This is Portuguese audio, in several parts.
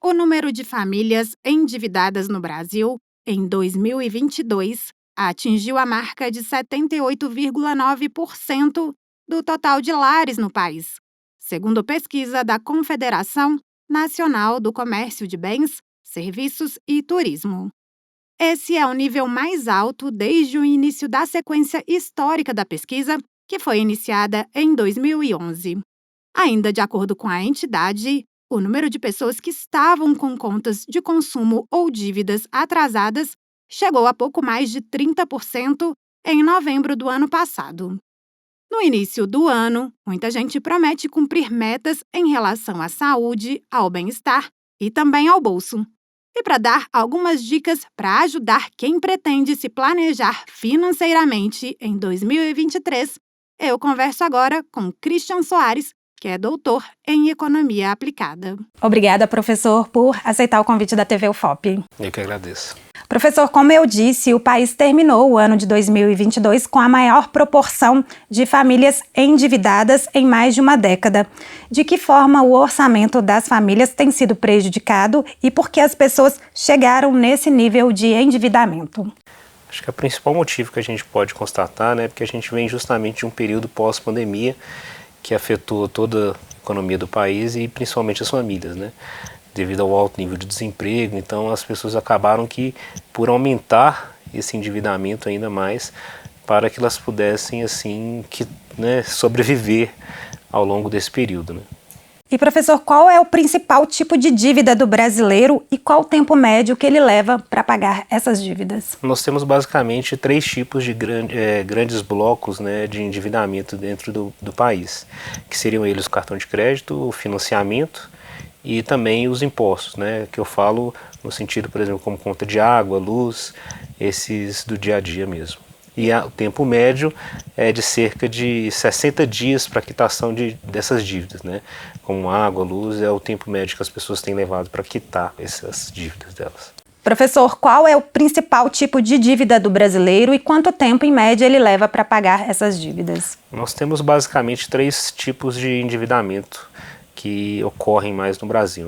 O número de famílias endividadas no Brasil, em 2022, atingiu a marca de 78,9% do total de lares no país, segundo pesquisa da Confederação Nacional do Comércio de Bens, Serviços e Turismo. Esse é o nível mais alto desde o início da sequência histórica da pesquisa, que foi iniciada em 2011. Ainda de acordo com a entidade, o número de pessoas que estavam com contas de consumo ou dívidas atrasadas chegou a pouco mais de 30% em novembro do ano passado. No início do ano, muita gente promete cumprir metas em relação à saúde, ao bem-estar e também ao bolso. E para dar algumas dicas para ajudar quem pretende se planejar financeiramente em 2023, eu converso agora com Christian Soares, que é doutor em Economia Aplicada. Obrigada, professor, por aceitar o convite da TV UFOP. Eu que agradeço. Professor, como eu disse, o país terminou o ano de 2022 com a maior proporção de famílias endividadas em mais de uma década. De que forma o orçamento das famílias tem sido prejudicado e por que as pessoas chegaram nesse nível de endividamento? Acho que o principal motivo que a gente pode constatar, é porque a gente vem justamente de um período pós-pandemia que afetou toda a economia do país e principalmente as famílias, devido ao alto nível de desemprego. Então as pessoas acabaram que, por aumentar esse endividamento ainda mais, para que elas pudessem sobreviver ao longo desse período. E professor, qual é o principal tipo de dívida do brasileiro e qual o tempo médio que ele leva para pagar essas dívidas? Nós temos basicamente 3 tipos de grandes blocos de endividamento dentro do país, que seriam eles o cartão de crédito, o financiamento e também os impostos, que eu falo no sentido, por exemplo, como conta de água, luz, esses do dia a dia mesmo. E o tempo médio é de cerca de 60 dias para quitação dessas dívidas, Como água, luz, é o tempo médio que as pessoas têm levado para quitar essas dívidas delas. Professor, qual é o principal tipo de dívida do brasileiro e quanto tempo, em média, ele leva para pagar essas dívidas? Nós temos basicamente 3 tipos de endividamento que ocorrem mais no Brasil,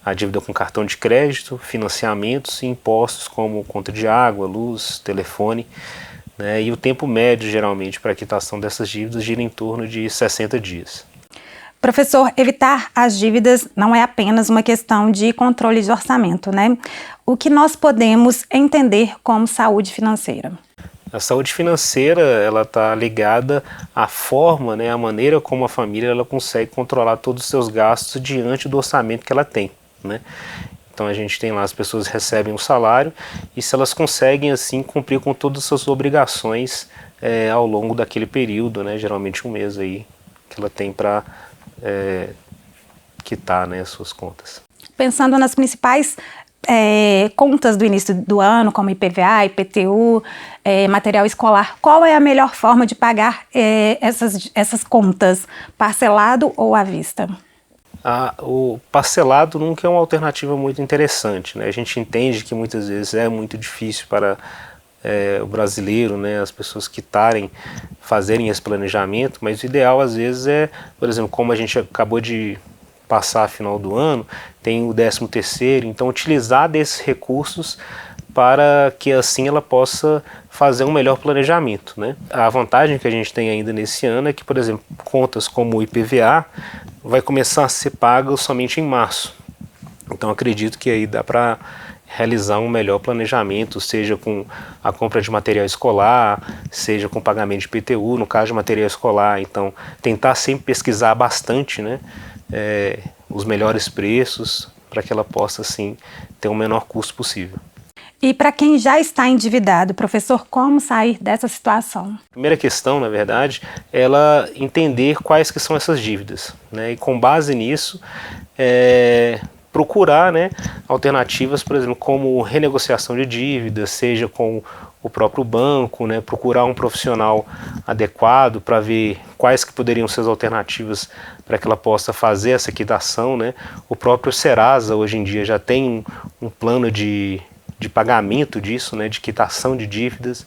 A dívida com cartão de crédito, financiamentos e impostos como conta de água, luz, telefone, E o tempo médio, geralmente, para a quitação dessas dívidas gira em torno de 60 dias. Professor, evitar as dívidas não é apenas uma questão de controle de orçamento, O que nós podemos entender como saúde financeira? A saúde financeira, ela está ligada à forma, a maneira como a família ela consegue controlar todos os seus gastos diante do orçamento que ela tem, Então a gente tem lá, as pessoas recebem um salário e se elas conseguem assim cumprir com todas as suas obrigações ao longo daquele período, geralmente um mês aí que ela tem para quitar as suas contas. Pensando nas principais contas do início do ano, como IPVA, IPTU, material escolar, qual é a melhor forma de pagar essas contas, parcelado ou à vista? O parcelado nunca é uma alternativa muito interessante, A gente entende que muitas vezes é muito difícil para o brasileiro, as pessoas fazerem esse planejamento, mas o ideal às vezes é, por exemplo, como a gente acabou de passar a final do ano, tem o 13º, então utilizar desses recursos para que assim ela possa fazer um melhor planejamento, A vantagem que a gente tem ainda nesse ano é que, por exemplo, contas como o IPVA vai começar a ser pago somente em março. Então acredito que aí dá para realizar um melhor planejamento, seja com a compra de material escolar, seja com pagamento de IPTU, no caso de material escolar. Então tentar sempre pesquisar bastante, os melhores preços para que ela possa assim ter o menor custo possível. E para quem já está endividado, professor, como sair dessa situação? A primeira questão, na verdade, é ela entender quais que são essas dívidas, E com base nisso, procurar alternativas, por exemplo, como renegociação de dívidas, seja com o próprio banco, procurar um profissional adequado para ver quais que poderiam ser as alternativas para que ela possa fazer essa quitação, O próprio Serasa hoje em dia já tem um plano de pagamento disso, de quitação de dívidas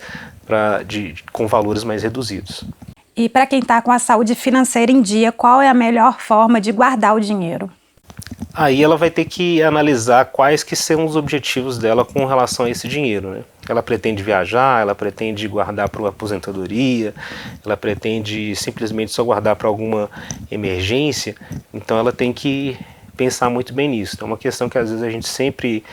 com valores mais reduzidos. E para quem está com a saúde financeira em dia, qual é a melhor forma de guardar o dinheiro? Aí ela vai ter que analisar quais que são os objetivos dela com relação a esse dinheiro, né? Ela pretende viajar, ela pretende guardar para uma aposentadoria, ela pretende simplesmente só guardar para alguma emergência, então ela tem que pensar muito bem nisso. Então, uma questão que às vezes a gente sempre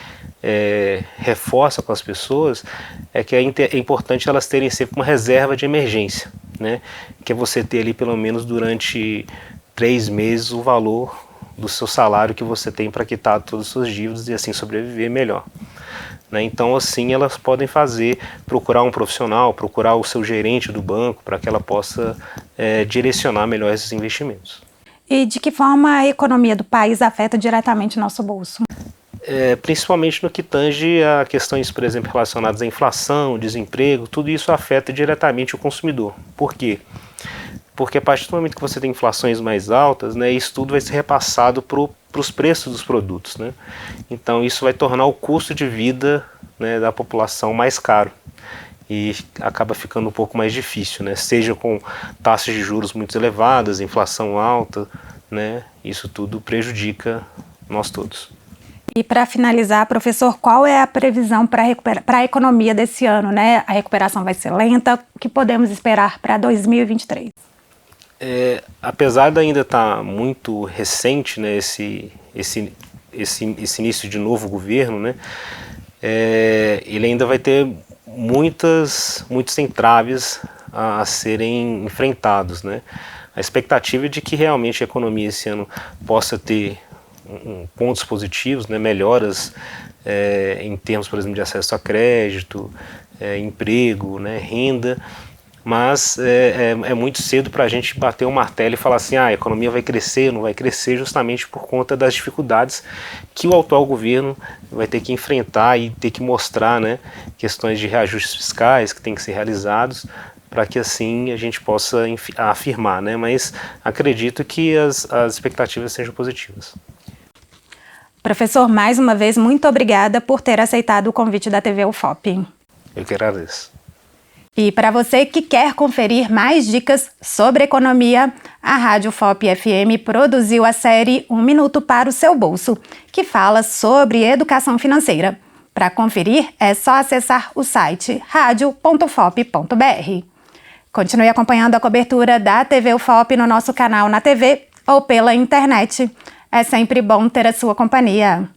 reforça com as pessoas é que é importante elas terem sempre uma reserva de emergência, né? Que é você ter ali pelo menos durante 3 meses o valor do seu salário que você tem para quitar todas as suas dívidas e assim sobreviver melhor. Né? Então assim elas podem procurar um profissional, procurar o seu gerente do banco para que ela possa direcionar melhor esses investimentos. E de que forma a economia do país afeta diretamente nosso bolso? Principalmente no que tange a questões, por exemplo, relacionadas à inflação, desemprego, tudo isso afeta diretamente o consumidor. Por quê? Porque a partir do momento que você tem inflações mais altas, né, isso tudo vai ser repassado para os preços dos produtos, né? Então isso vai tornar o custo de vida, né, da população mais caro e acaba ficando um pouco mais difícil, né? Seja com taxas de juros muito elevadas, inflação alta, né? Isso tudo prejudica nós todos. E para finalizar, professor, qual é a previsão para a economia desse ano, né? A recuperação vai ser lenta? O que podemos esperar para 2023? Apesar de ainda estar muito recente, né, esse início de novo governo, né, ele ainda vai ter muitos entraves a serem enfrentados, né. A expectativa é de que realmente a economia esse ano possa ter pontos positivos, né, melhoras em termos, por exemplo, de acesso a crédito, emprego, né, renda. Mas é muito cedo para a gente bater o martelo e falar assim, a economia vai crescer, não vai crescer, justamente por conta das dificuldades que o atual governo vai ter que enfrentar e ter que mostrar, né, questões de reajustes fiscais que têm que ser realizados para que assim a gente possa afirmar, né, mas acredito que as expectativas sejam positivas. Professor, mais uma vez, muito obrigada por ter aceitado o convite da TV UFOP. Eu que agradeço. E para você que quer conferir mais dicas sobre economia, a Rádio UFOP FM produziu a série 1 Minuto para o Seu Bolso, que fala sobre educação financeira. Para conferir, é só acessar o site radio.ufop.br. Continue acompanhando a cobertura da TV UFOP no nosso canal na TV ou pela internet. É sempre bom ter a sua companhia.